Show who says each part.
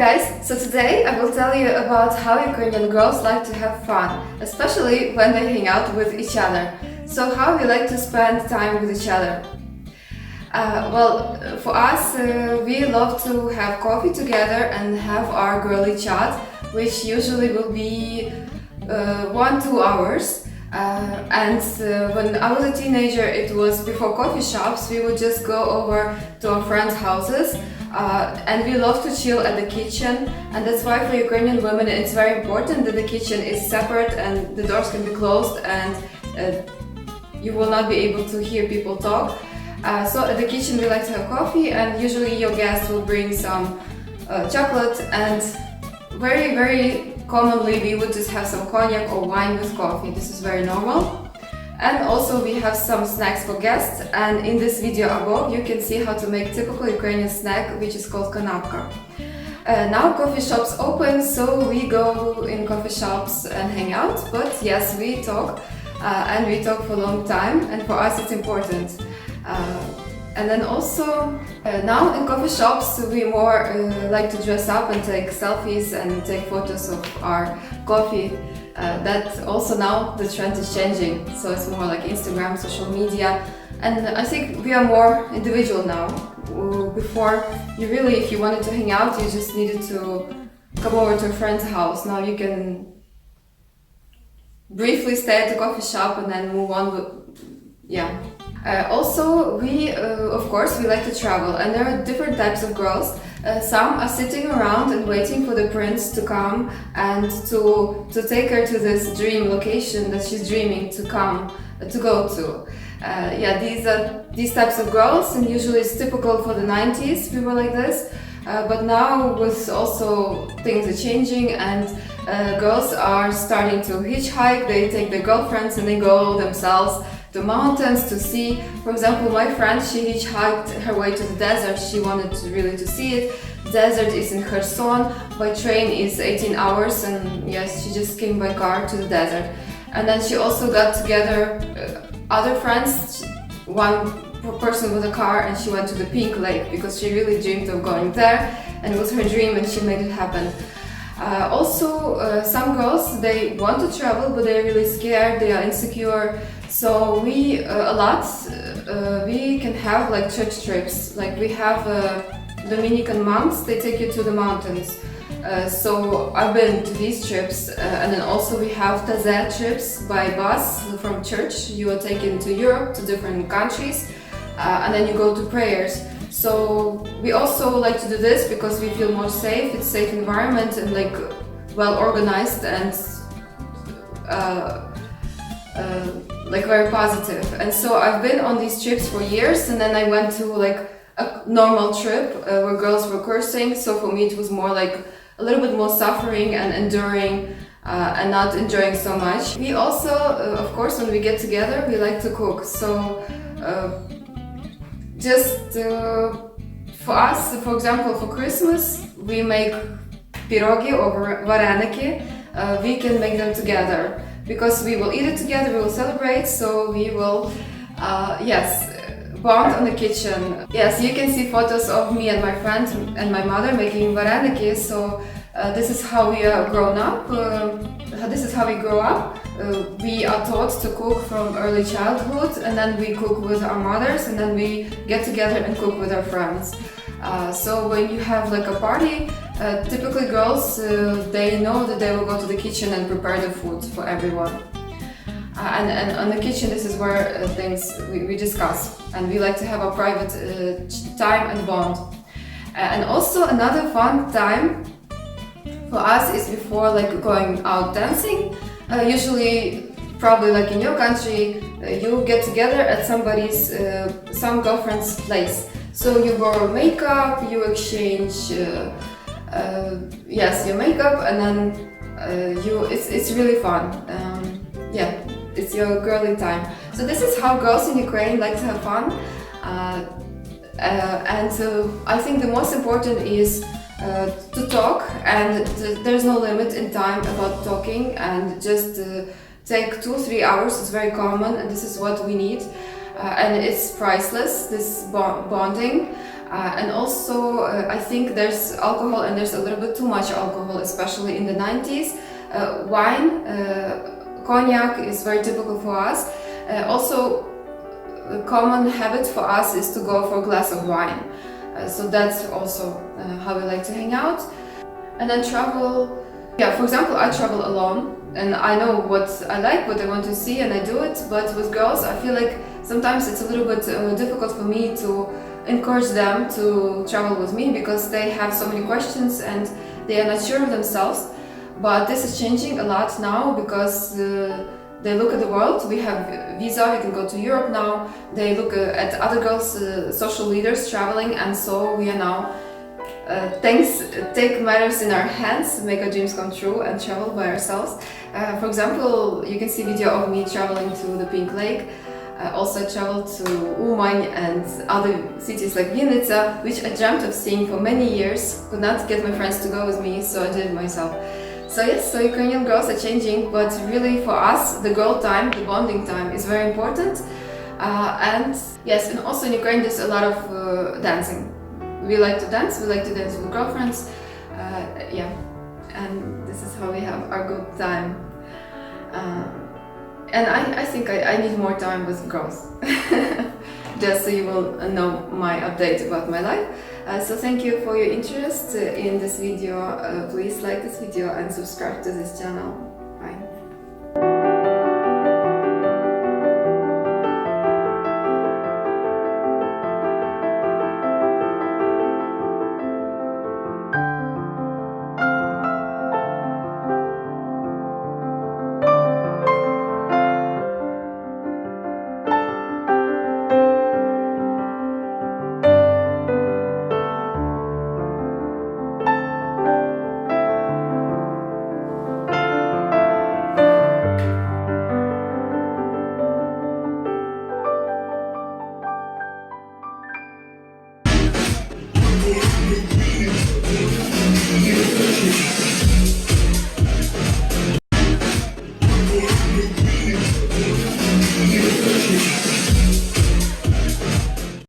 Speaker 1: guys, so today I will tell you about how Ukrainian girls like to have fun, especially when they hang out with each other. So how we like to spend time with each other. For us, we love to have coffee together and have our girly chat, which usually will be 1-2 hours. When I was a teenager, it was before coffee shops. We would just go over to our friends' houses, and we love to chill at the kitchen. And that's why for Ukrainian women it's very important that the kitchen is separate and the doors can be closed, and you will not be able to hear people talk. So at the kitchen we like to have coffee, and usually your guest will bring some chocolate, and very commonly we would just have some cognac or wine with coffee. This is very normal. And also we have some snacks for guests, and in this video above you can see how to make typical Ukrainian snack, which is called kanapka. Now coffee shops open, so we go in coffee shops and hang out, but yes, we talk, and we talk for a long time, and for us it's important. And then also, now in coffee shops we more like to dress up and take selfies and take photos of our coffee. That also now the trend is changing, so it's more like Instagram, social media, and I think we are more individual now. Before, if you wanted to hang out, you just needed to come over to a friend's house. Now you can briefly stay at the coffee shop and then move on with, also, of course, we like to travel, and there are different types of girls. Some are sitting around and waiting for the prince to come and to take her to this dream location that she's dreaming to go to. These types of girls, and usually it's typical for the 90s, we were like this. But now with also things are changing, and girls are starting to hitchhike. They take their girlfriends and they go themselves to mountains to see. For example, my friend, she hitchhiked her way to the desert. She wanted to see it. Desert is in Kherson. By train is 18 hours, and yes, she just came by car to the desert. And then she also got together other friends, one person with a car, and she went to the Pink Lake because she really dreamed of going there, and it was her dream and she made it happen. Some girls, they want to travel, but they're really scared, they are insecure. So we can have like church trips. Like we have Dominican monks, they take you to the mountains. So I've been to these trips, and then also we have Taze trips by bus from church. You are taken to Europe, to different countries, and then you go to prayers. So we also like to do this because we feel more safe. It's a safe environment and like well organized and like very positive. And so I've been on these trips for years, and then I went to like a normal trip where girls were cursing. So for me it was more like a little bit more suffering and enduring, and not enjoying so much. We also, of course, when we get together, we like to cook. So for us, for example, for Christmas, we make pirogi or vareniki. We can make them together because we will eat it together, we will celebrate, so we will, bond on the kitchen. Yes, you can see photos of me and my friend and my mother making vareniki. So this is how we are grown up. This is how we grow up. We are taught to cook from early childhood, and then we cook with our mothers, and then we get together and cook with our friends. So when you have like a party, typically girls, they know that they will go to the kitchen and prepare the food for everyone. And on the kitchen, this is where things we discuss, and we like to have a private time and bond. And also another fun time for us is before like going out dancing. Usually, probably like in your country, you get together at some girlfriend's place. So you borrow makeup, you exchange your makeup, and then it's really fun. It's your girly time. So this is how girls in Ukraine like to have fun. I think the most important is to talk, and there's no limit in time about talking, and just take 2-3 hours is very common, and this is what we need. And it's priceless, this bonding. And also I think there's alcohol, and there's a little bit too much alcohol, especially in the 90s. Wine, cognac is very typical for us. Also, a common habit for us is to go for a glass of wine. So that's also how we like to hang out. And then travel. Yeah, for example, I travel alone, and I know what I like, what I want to see, and I do it. But with girls, I feel like sometimes it's a little bit difficult for me to encourage them to travel with me, because they have so many questions and they are not sure of themselves. But this is changing a lot now, because they look at the world. We have visa, we can go to Europe now. They look at other girls, social leaders traveling, and so we are now take matters in our hands, make our dreams come true, and travel by ourselves. For example, you can see video of me traveling to the Pink Lake. Also traveled to Umань and other cities like Vinnytsia, which I dreamt of seeing for many years. Could not get my friends to go with me, so I did it myself. So yes, so Ukrainian girls are changing, but really for us, the girl time, the bonding time is very important. And yes, and also in Ukraine there's a lot of dancing. We like to dance with girlfriends, yeah, and this is how we have our good time. And I think I need more time with girls, just so you will know my update about my life. So thank you for your interest in this video. Please like this video and subscribe to this channel.